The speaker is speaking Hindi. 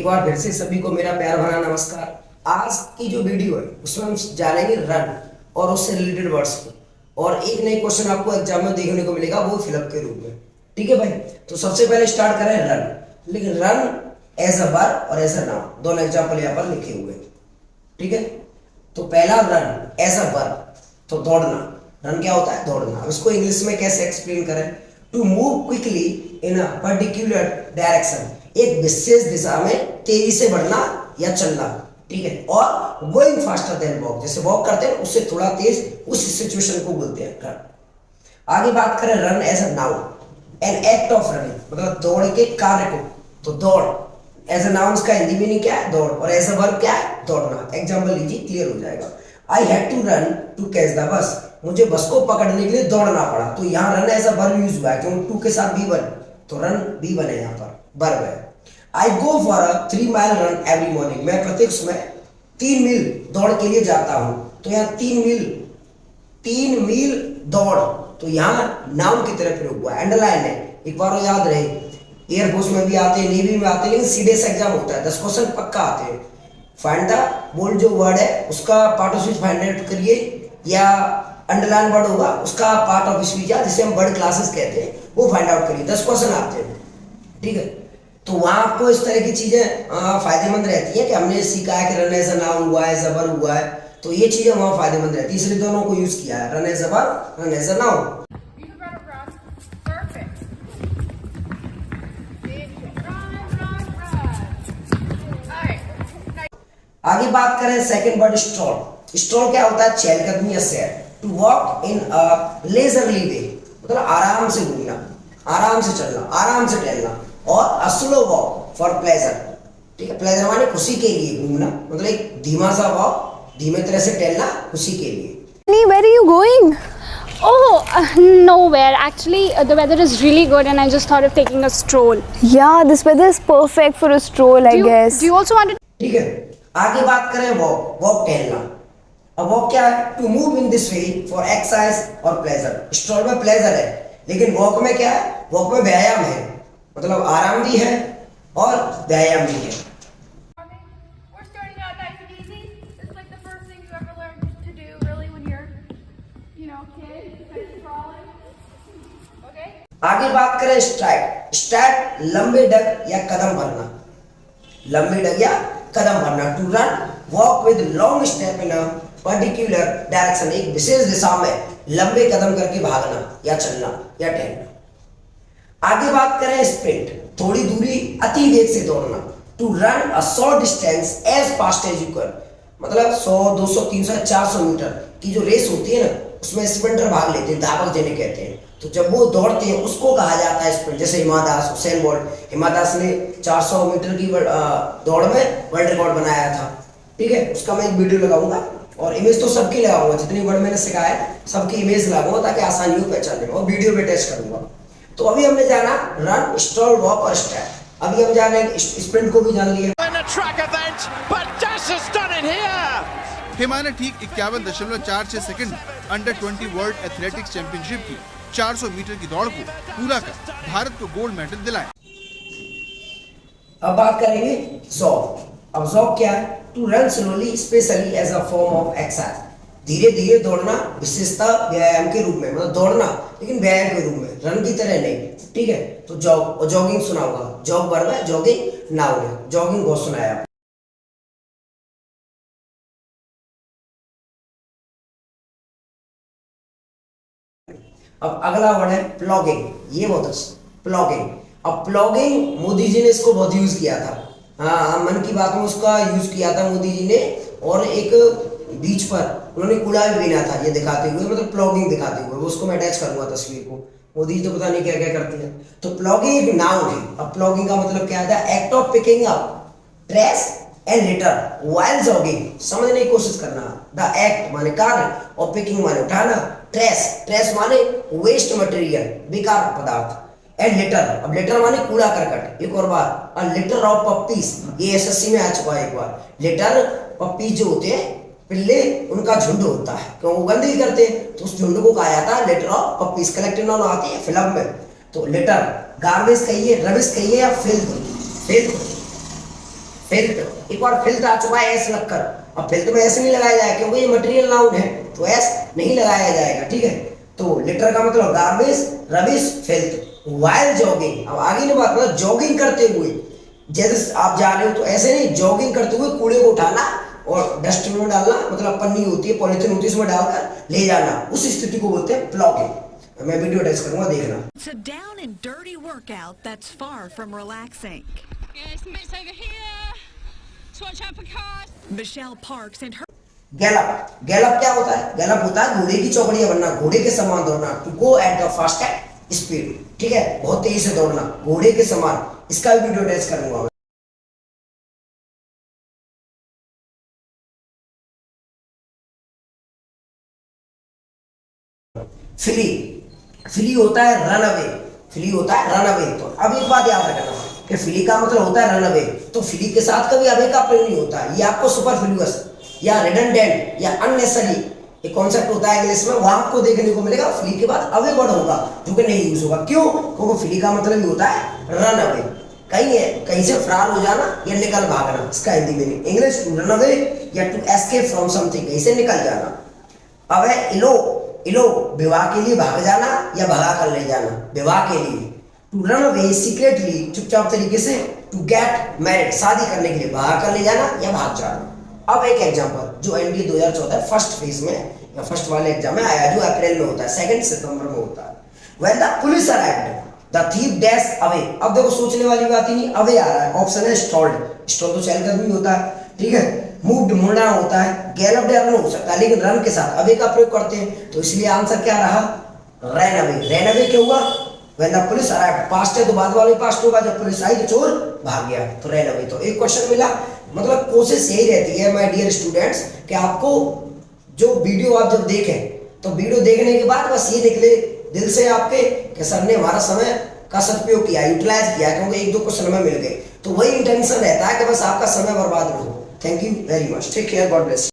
एक बार फिर से सभी को मेरा प्यार भरा नमस्कार। आज की जो वीडियो है उसमें हम जानेंगे रन और उससे रिलेटेड वर्ड्स को, और एक नई क्वेश्चन आपको एग्जाम में देखने को मिलेगा, वो फिलअप के रूप में। ठीक है भाई, तो सबसे पहले स्टार्ट करें रन। लेकिन रन एज अ वर्ब और एज अ नाउन, दोनों एग्जाम्पल यहाँ पर लिखे हुए। ठीक है, तो पहला रन एज अ वर्ब, तो दौड़ना। रन क्या होता है? दौड़ना। अब इसको इंग्लिश में कैसे एक्सप्लेन करें? To move quickly in a particular direction, एक विशेष दिशा में तेजी से बढ़ना या चलना। ठीक है, और गोइंग फास्टर देन वॉक, जैसे वॉक करते हैं उससे थोड़ा तेज, उस सिचुएशन को बोलते हैं रन। आगे बात करें run as a noun, an act of running, मतलब दौड़ के कार्य को। तो दौड़ एज अ नाउन का हिंदी मीनिंग क्या है? दौड़। और एज अ वर्ब क्या है? दौड़ना। एग्जाम्पल लीजिए, क्लियर हो जाएगा। I had to run to catch the bus, मुझे बस को पकड़ने के लिए दौड़ना पड़ा। तो यहाँ run as a verb use हुआ है, क्योंकि टू के साथ बी वन, तो रन बी वन है, यहाँ पर वर्ब है। I go for a 3 mile run every morning, मैं प्रत्येक सुबह 3 मील दौड़ के लिए जाता हूं। तो यहाँ 3 मील दौड़, तो यहाँ नाउन की तरह प्रयोग हुआ है, अंडरलाइन है। एक बार याद रहे, एयरफोर्स में भी आते हैं, नेवी में आते हैं, लेकिन सीधे से एग्जाम होता है, 10 क्वेश्चन पक्का आते हैं। फाइंड द बोल्ड जो वर्ड है उसका part of speech find out करिए, या अंडरलाइन वर्ड होगा उसका पार्ट ऑफ स्पीच, या जिसे हम वर्ड क्लासेस कहते हैं, वो फाइंड आउट करिए। 10 क्वेश्चन आते हैं। ठीक है, तो वहां आपको इस तरह की चीजें फायदेमंद रहती हैं कि हमने सीखा है कि रन एज अ नाउन हुआ है, जबर हुआ है, तो ये चीजें वहां फायदेमंद रहती है, इसलिए दोनों को यूज किया है, run as a verb, run as a noun. आगे बात करें सेकंड वर्ड स्ट्रॉल। स्ट्रॉल क्या होता है? चहलकदमी या सैर। To walk in a leisurely way, मतलब आराम से घूमना, आराम से चलना, आराम से टहलना। और a slow walk for pleasure. ठीक है, प्लेजर माने खुशी के लिए घूमना, मतलब एक धीमा सा वॉक, धीमे तरह से टहलना, खुशी के लिए। Where are you going? Nowhere. Actually, the weather is really good, and I just thought of taking a stroll. Yeah, this weather is perfect for a stroll, I guess. Do you also want to? ठीक है, आगे बात करें वॉक, वॉक टहलना। अब वॉक क्या है? To move in this way for exercise और प्लेजर। स्ट्रोल में प्लेजर है, लेकिन वॉक में क्या है? वॉक में व्यायाम है, मतलब आराम भी है और व्यायाम भी है। We're starting out nice and easy. It's like the first thing you ever learned to do, really, when you're, kid, like crawling. Okay? आगे बात करें स्ट्राइड। स्ट्राइड लंबे डग या कदम भरना, लंबे डग या कदम भरना। To run walk with long step in a particular direction, एक विशेष दिशा में लंबे कदम करके भागना या चलना या टहलना। आगे बात करें स्प्रिंट, थोड़ी दूरी अति वेग से दौड़ना। To run a short distance as fast as you can, मतलब 100, 200, 300, 400 मीटर की जो रेस होती है ना, उसमें स्प्रिंटर भाग लेते हैं, धावक जिन्हें कहते हैं। तो जब वो दौड़ते हैं उसको कहा जाता है स्प्रिंट। जैसे हिमा दास, हुसैन बोल्ट, हिमा दास ने 400 मीटर की दौड़ में वर्ल्ड रिकॉर्ड बनाया था। ठीक है, उसका मैं एक वीडियो लगाऊंगा, और इमेज तो सबकी लगाऊंगा, जितनी वर्ड मैंने सिखाया सबकी इमेज लगाऊंगा ताकि आसानी हो पहचानने में, और वीडियो पे टेस्ट करूंगा। तो अभी हमने जाना रन, स्ट्रोल, वॉक और स्टेप। अभी हम जाने स्प्रिंट को भी जान लिया। हिमा ने ठीक 51.46 second under 20 world athletics championship की 400 मीटर की दौड़ को पूरा कर भारत को गोल्ड मेडल दिलाया। अब बात करेंगे जॉग। अब जॉग क्या है? To run slowly specially as a form of exercise, धीरे धीरे दौड़ना, विशेषता व्यायाम के रूप में, मतलब दौड़ना लेकिन व्यायाम के रूप में, रन की तरह नहीं। ठीक है, तो जॉग और जॉगिंग सुना होगा, जॉग वर्ब है, जॉगिंग नाउन है, जॉगिंग बहुत सुनाया। अब अगला वर्ड है प्लॉगिंग। ये बहुत अच्छा, प्लॉगिंग। अब प्लॉगिंग मोदी जी ने इसको बहुत यूज किया था, हाँ, मन की बात में उसका यूज किया था मोदी जी ने, और एक बीच पर उन्होंने कूड़ा भी बीना था, ये दिखाते हुए, मतलब प्लॉगिंग दिखाते हुए। उसको मैं अटैच करूंगा तस्वीर को। मोदी जी तो पता नहीं क्या क्या करती है। तो प्लॉगिंग एक नाउन है। अब प्लॉगिंग का मतलब क्या था? Act of picking up trash and litter while jogging, समझने की कोशिश करना। द एक्ट माने कार्य, और पिकिंग माने उठाना, ट्रैश, ट्रैश माने वेस्ट मटेरियल, बेकार पदार्थ, एंड लिटर, अब लिटर माने कूड़ा करकट। एक और बार, अ लिटर ऑफ पप्पीज, ये एसएससी में आ चुका है एक बार। लिटर, पप्पीज जो होते हैं पिल्ले, उनका झुंड होता है, क्यों वो गंदगी करते हैं, तो उस झुंड को कहा जाता है litre of puppy's. Collective noun आती है फिल्म में, तो लिटर, गार्बेज कहिए, रबिश कहिए, या फिल्थ, फिल्थ। फिल्थ, एक बार फिल्थ आ चुका है एस लगकर, अब फिल्थ में एस नहीं लगाया जाएगा क्योंकि ये मटेरियल नाउन है, तो एस नहीं लगाया जाएगा, ठीक है। तो लिटर का मतलब garbage, rubbish, filth. While jogging, अब आगे की बात मतलब जॉगिंग करते हुए, जैसे आप जा रहे हो तो ऐसे नहीं, जॉगिंग करते हुए कूड़े को उठाना और डस्टबिन में डालना, मतलब पन्नी होती है, पॉलिथीन होती है, उसमें डालकर ले जाना, उस स्थिति को बोलते हैं प्लॉगिंग। मैं वीडियो अटैच करूंगा, देखना। It's a down and dirty workout that's far from relaxing. Yeah, some bits over here. Just watch out for cars. Michelle Parks and her Gallup, Gallup क्या होता है? गैलप होता है घोड़े की चौकड़ियां बनना, घोड़े के समान दौड़ना, to go at the fastest speed, ठीक है, बहुत तेजी से दौड़ना, घोड़े के समान। इसका भी वीडियो अटैच करूंगा। फ्ली, फ्ली होता है रन अवे, फ्ली होता है रन अवे। तो अब एक बात याद रखना कि फ्ली का मतलब होता है रन अवे, तो फ्ली के साथ कभी अवे का प्रयोग नहीं होता है। ये आपको सुपरफ्लुअस या रिडंडेंट या अननेसेसरी एक कॉन्सेप्ट होता है इंग्लिश में, वहां आपको देखने को मिलेगा फ्ली के बाद अवे वर्ड होगा, जो कि नहीं यूज होगा। क्यों? क्योंकि फ्ली का मतलब ही होता है रन अवे, कहीं से फरार हो जाना या निकल भागना, इसका Hindi meaning. English to run away या टू एस्केप फ्रॉम समथिंग, कहीं से निकल जाना। अब है इलो, इलो विवाह के लिए भाग जाना या भगा कर ले जाना, विवाह के लिए। टू रन अवे सीक्रेटली, चुपचाप तरीके से। टू गेट मैरिड, शादी करने के लिए, भगा कर ले जाना या भाग जाना। अब एक एग्जांपल जो एनडीए 2014 फर्स्ट फेज में या फर्स्ट वाले एग्जाम में आया, जो अप्रैल में होता है, 2 सितंबर में होता है। When the police arrived the thief dash away. अब देखो सोचने वाली बात ही नहीं, अवे आ रहा है, ऑप्शन है स्टॉल्ड, स्टॉल तो चलकर भी होता है, ठीक है। मूव्ड, मुड़ना होता है। गैलप रन हो सकता है, लेकिन रन के साथ अवे का प्रयोग करते हैं, तो इसलिए आंसर क्या रहा? Ran away. रैन अवे क्या हुआ? When the police arrived, past है तो बाद वाले पास्ट होगा, जब पुलिस आई तो चोर भाग गया, तो रैन अवे। तो एक क्वेश्चन मिला। मतलब कोशिश यही रहती है माय डियर स्टूडेंट्स कि आपको जो वीडियो आप जब देखें तो वीडियो देखने के बाद बस ये निकले दिल से आपके कि सर ने हमारा समय का सदुपयोग किया, यूटिलाइज किया, क्योंकि 1-2 क्वेश्चन में मिल गए, तो वही इंटेंशन रहता है कि बस आपका समय बर्बाद ना हो। Thank you very much, take care, God bless.